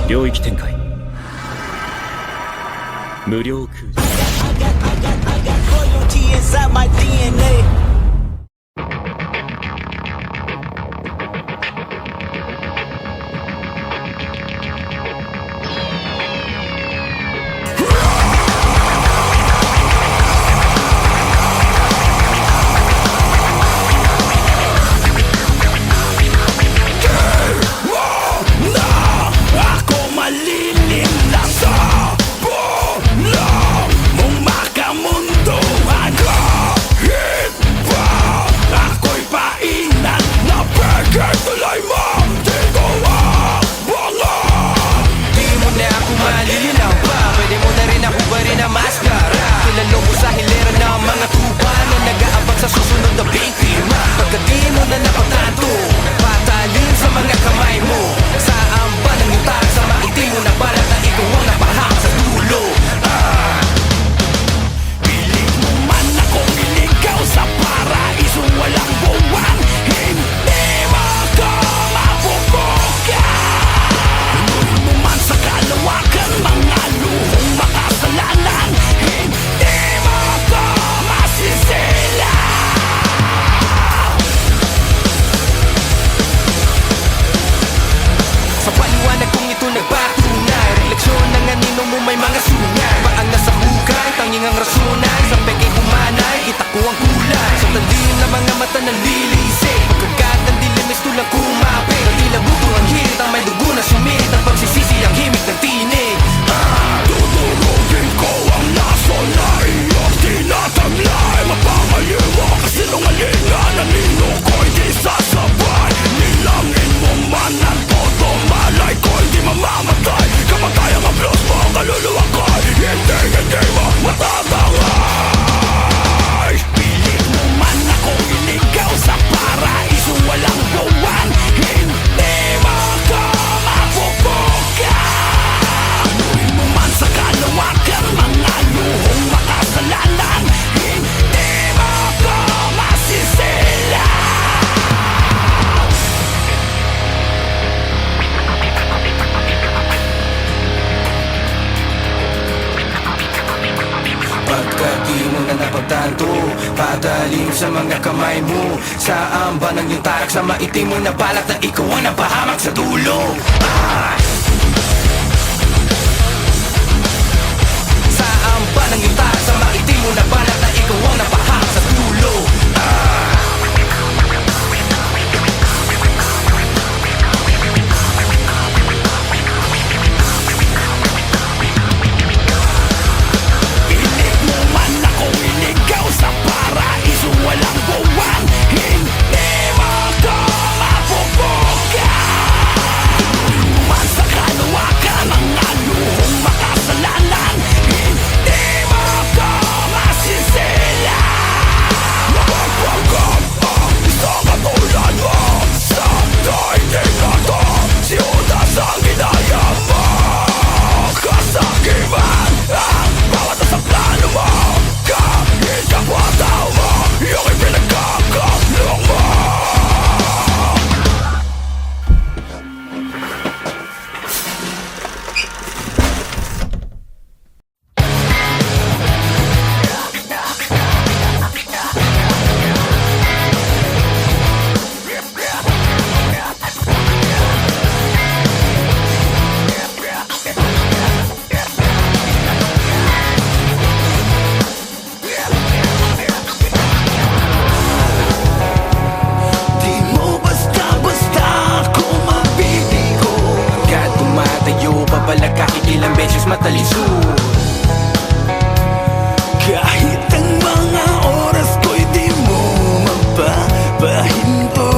領域展開無料空間 Royalty inside my DNA. Patalim sa mga kamay mo Sa amba ng iyong tarak Sa maitim mo na balak na ikaw ang napahamak sa dulo Sa amba ng iyong tarak Sa maitim mo na balak na ikaw ang napahamak sa dulo matalisod Kahit ang mga oras ko'y di mo magpapahinto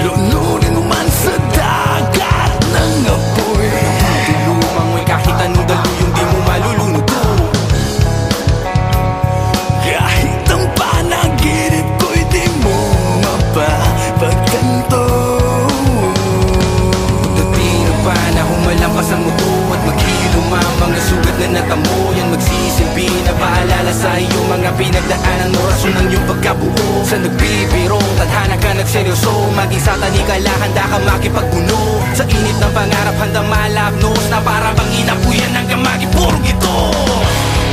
Lunurin mo man sa dagat ng apoy Lumangoy kahit anong daluyong di mo malulunod Kahit ang panaginip ko'y di mo mapapagtanto Malampas ang muto at maghilom ang mga sugat na natamo Yan magsisilbi na paalala sa iyo mga pinagdaanan mo Rason ng iyong pagkabuo Sa nagbibirong tadhana ka nagseryoso maging sa tanikala, handa ka makipagpuno. Sa init ng pangarap, handang malabnos na para bang inapuyan hanggang maging ito.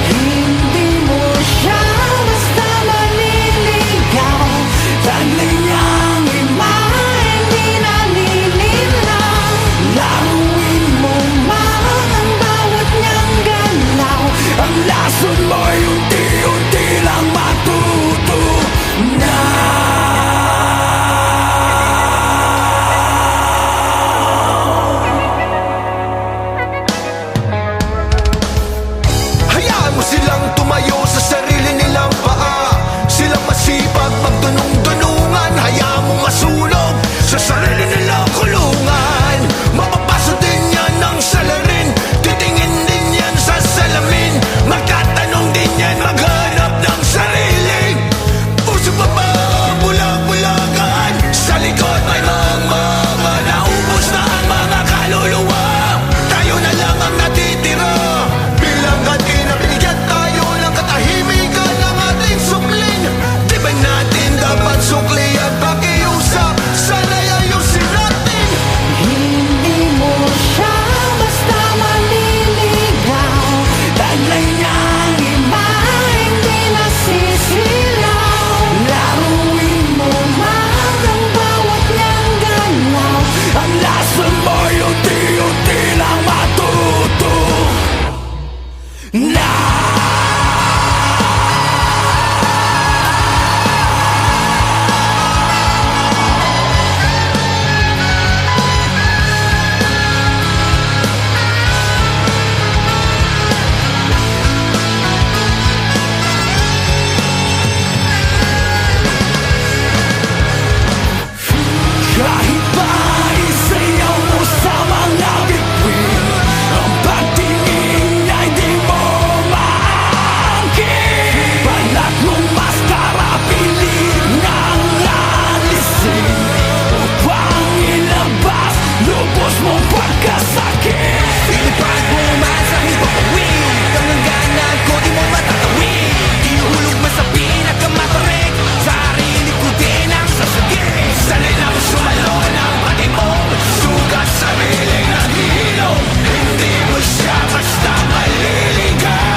Hindi mo siya basta maniligaw. Tanay niyang ima, hindi nalilinaw. Laruin mo man ang bawat niyang galaw. Ang lason mo'y unti-unti lang matuto na. Hayaan mo silang tumayo sa sarili nilang paa. Silang masipag magdunong-dunungan. Hayaan mo masunog sa sarili nilang kulungan. Mapapasok din yan ng salarin. Titingin din yan sa salamin. Magtatanong din yan, maghanap ng sarili. Puso pa ba ang bulag-bulagan? Sa likod may mga naubos na ang mga kaluluwa. Tayo na lang ang natitira. Bilang kanina binigyan tayo ng katahimikan ng ating suklin. Di ba natin dapat sukli at pakiusap? Sana'y ayusin natin. Hindi mo siya basta maniligaw. Tanay niyang ima, hindi nasisilaw. Laruin mo man ang bawat niyang galaw. Ang lason mo'y unti-unti lang matuto na. Kahit pa isayaw mo sa mga bituin, ang pagtingin ay di mo maangkin. Balat mong maskara, pilit nang alisin upang ilabas lubos mong pagkasakit. Pinipag mo man sa hipagpawin. Kangangganan ko di mo matatawin. Ihulog man sa pinagkamatarek. Sa sarili ko din ang sasagin. Sanay lang sumalo ng pati mo. Sugat sariling naghihilom. Hindi mo siya basta maliligaw.